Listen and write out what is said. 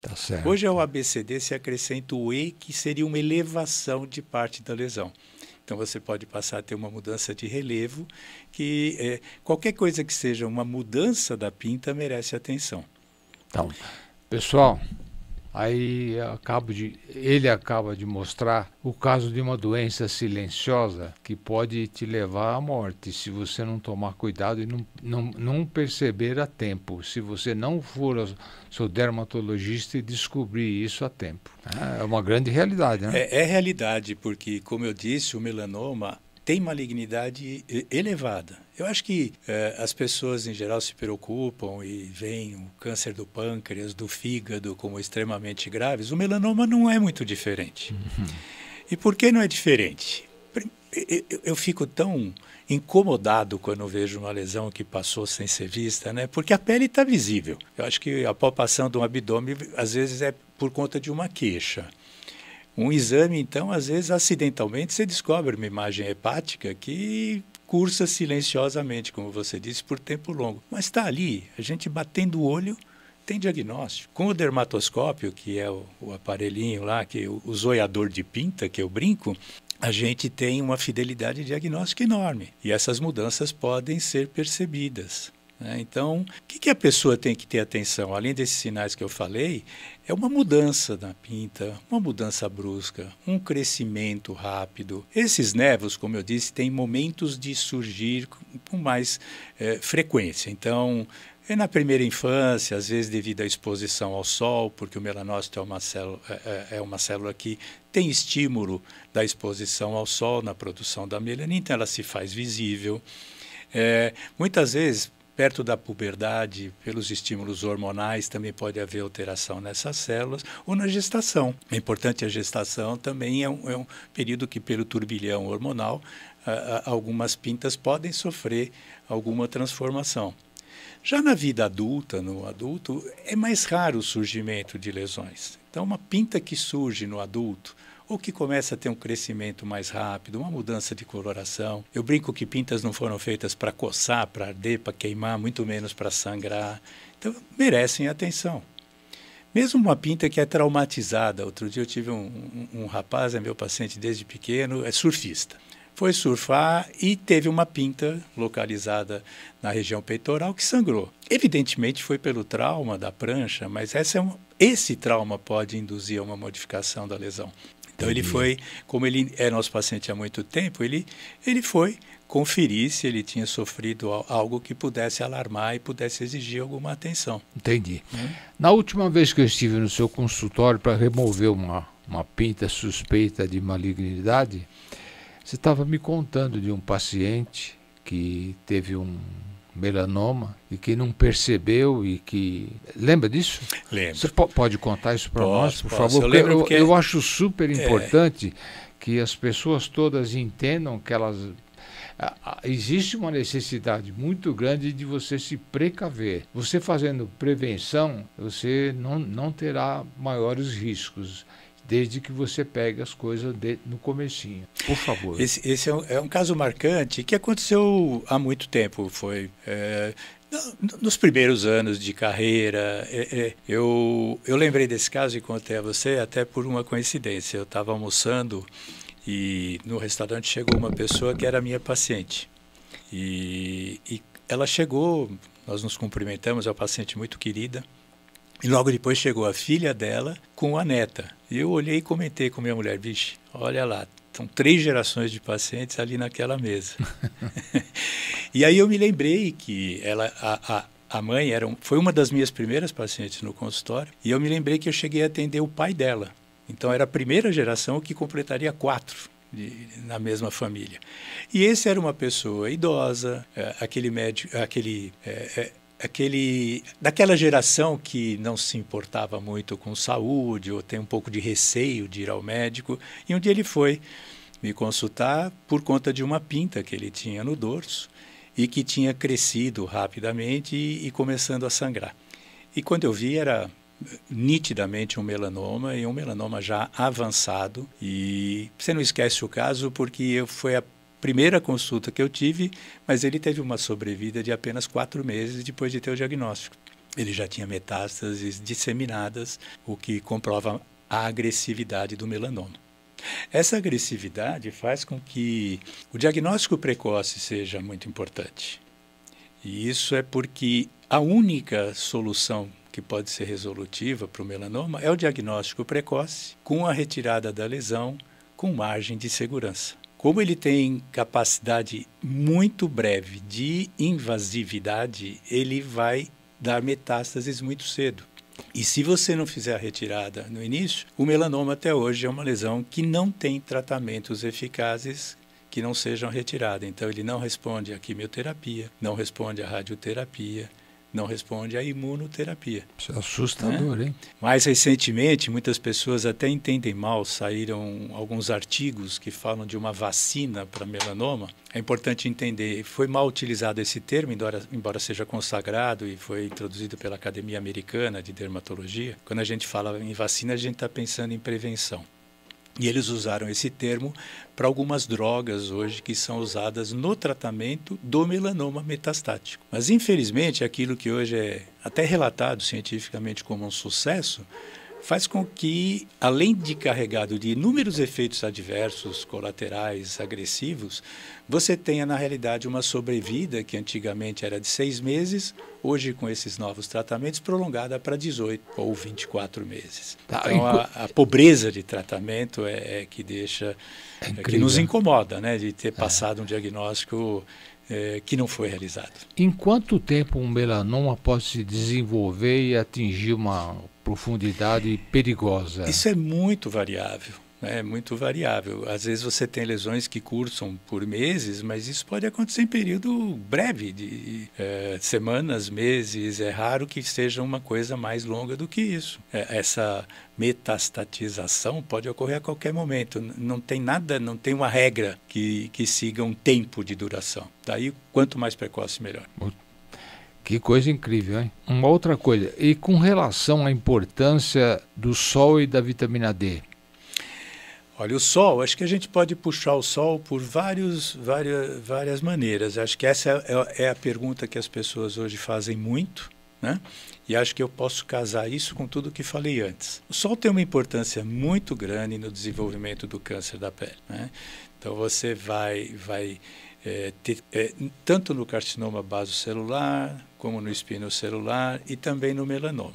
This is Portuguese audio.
Tá Hoje certo. ao ABCD se acrescenta o E, que seria uma elevação de parte da lesão. Então você pode passar a ter uma mudança de relevo, que qualquer coisa que seja uma mudança da pinta merece atenção. Então, pessoal, ele acaba de mostrar o caso de uma doença silenciosa que pode te levar à morte se você não tomar cuidado e não perceber a tempo, se você não for ao seu dermatologista e descobrir isso a tempo. É uma grande realidade, né? É realidade, porque, como eu disse, o melanoma tem malignidade elevada. Eu acho que as pessoas em geral se preocupam e veem o câncer do pâncreas, do fígado como extremamente graves. O melanoma não é muito diferente. E por que não é diferente? Eu fico tão incomodado quando vejo uma lesão que passou sem ser vista, né? Porque a pele está visível. Eu acho que a palpação de um abdômen, às vezes, é por conta de uma queixa. Um exame, então, às vezes, acidentalmente, você descobre uma imagem hepática que cursa silenciosamente, como você disse, por tempo longo. Mas está ali, a gente batendo o olho, tem diagnóstico. Com o dermatoscópio, que é o aparelhinho lá, que é o zoiador de pinta, que eu brinco, a gente tem uma fidelidade diagnóstica enorme. E essas mudanças podem ser percebidas. Então, o que a pessoa tem que ter atenção? Além desses sinais que eu falei, é uma mudança na pinta, uma mudança brusca, um crescimento rápido. Esses nevos, como eu disse, têm momentos de surgir com mais frequência. Então, é na primeira infância, às vezes devido à exposição ao sol, porque o melanócito é uma célula que tem estímulo da exposição ao sol na produção da melanina, então ela se faz visível. Muitas vezes, perto da puberdade, pelos estímulos hormonais, também pode haver alteração nessas células, ou na gestação. É importante a gestação também é um período que, pelo turbilhão hormonal, algumas pintas podem sofrer alguma transformação. Já na vida adulta, no adulto, é mais raro o surgimento de lesões. Então, uma pinta que surge no adulto, ou que começa a ter um crescimento mais rápido, uma mudança de coloração. Eu brinco que pintas não foram feitas para coçar, para arder, para queimar, muito menos para sangrar. Então, merecem atenção. Mesmo uma pinta que é traumatizada. Outro dia eu tive um rapaz, é meu paciente desde pequeno, é surfista. Foi surfar e teve uma pinta localizada na região peitoral que sangrou. Evidentemente foi pelo trauma da prancha, mas esse trauma pode induzir a uma modificação da lesão. Então ele Entendi. foi, como ele é nosso paciente há muito tempo, ele foi conferir se ele tinha sofrido algo que pudesse alarmar e pudesse exigir alguma atenção. Entendi. Na última vez que eu estive no seu consultório para remover uma pinta suspeita de malignidade, você estava me contando de um paciente que teve um melanoma e que não percebeu e que... Lembra disso? Você Lembro. pode contar isso para nós, por Posso. favor? Eu Porque lembro porque eu acho super importante que as pessoas todas entendam que existe uma necessidade muito grande de você se precaver. Você fazendo prevenção, você não terá maiores riscos, desde que você pegue as coisas no comecinho. Por favor. esse é um caso marcante que aconteceu há muito tempo. Foi nos primeiros anos de carreira. Eu lembrei desse caso e contei a você até por uma coincidência. Eu estava almoçando e no restaurante chegou uma pessoa que era minha paciente. E ela chegou, nós nos cumprimentamos, é uma paciente muito querida. E logo depois chegou a filha dela com a neta. E eu olhei e comentei com minha mulher, vixe, olha lá, são 3 gerações de pacientes ali naquela mesa. E aí eu me lembrei que a mãe foi uma das minhas primeiras pacientes no consultório, e eu me lembrei que eu cheguei a atender o pai dela. Então era a primeira geração que completaria 4 na mesma família. E esse era uma pessoa idosa, aquele médico, daquela geração que não se importava muito com saúde ou tem um pouco de receio de ir ao médico. E um dia ele foi me consultar por conta de uma pinta que ele tinha no dorso e que tinha crescido rapidamente e começando a sangrar. E quando eu vi era nitidamente um melanoma e um melanoma já avançado. E você não esquece o caso porque foi a primeira consulta que eu tive, mas ele teve uma sobrevida de apenas 4 meses depois de ter o diagnóstico. ele já tinha metástases disseminadas, o que comprova a agressividade do melanoma. Essa agressividade faz com que o diagnóstico precoce seja muito importante. E isso é porque a única solução que pode ser resolutiva para o melanoma é o diagnóstico precoce, com a retirada da lesão, com margem de segurança. Como ele tem capacidade muito breve de invasividade, ele vai dar metástases muito cedo. E se você não fizer a retirada no início, o melanoma até hoje é uma lesão que não tem tratamentos eficazes que não sejam retirados. Então ele não responde à quimioterapia, não responde à radioterapia, não responde à imunoterapia. Isso é assustador, hein? Mais recentemente, muitas pessoas até entendem mal, saíram alguns artigos que falam de uma vacina para melanoma. É importante entender, foi mal utilizado esse termo, embora seja consagrado e foi introduzido pela Academia Americana de Dermatologia. Quando a gente fala em vacina, a gente está pensando em prevenção. E eles usaram esse termo para algumas drogas hoje que são usadas no tratamento do melanoma metastático. Mas, infelizmente, aquilo que hoje é até relatado cientificamente como um sucesso, faz com que, além de carregado de inúmeros efeitos adversos, colaterais, agressivos, você tenha, na realidade, uma sobrevida que antigamente era de 6 meses, hoje, com esses novos tratamentos, prolongada para 18 ou 24 meses. Então, a pobreza de tratamento é que deixa, que nos incomoda, né, de ter passado um diagnóstico que não foi realizado. Em quanto tempo um melanoma pode se desenvolver e atingir uma profundidade perigosa? Isso é muito variável. É muito variável. Às vezes você tem lesões que cursam por meses, mas isso pode acontecer em período breve, de semanas, meses. É raro que seja uma coisa mais longa do que isso. Essa metastatização pode ocorrer a qualquer momento. Não tem nada, não tem uma regra que siga um tempo de duração. Daí, quanto mais precoce, melhor. Que coisa incrível, hein? Uma outra coisa, e com relação à importância do sol e da vitamina D? Olha, o sol, acho que a gente pode puxar o sol por várias maneiras. Acho que essa é a pergunta que as pessoas hoje fazem muito, né? E acho que eu posso casar isso com tudo o que falei antes. O sol tem uma importância muito grande no desenvolvimento do câncer da pele, né? Então você vai ter, tanto no carcinoma basocelular, como no espinocelular e também no melanoma.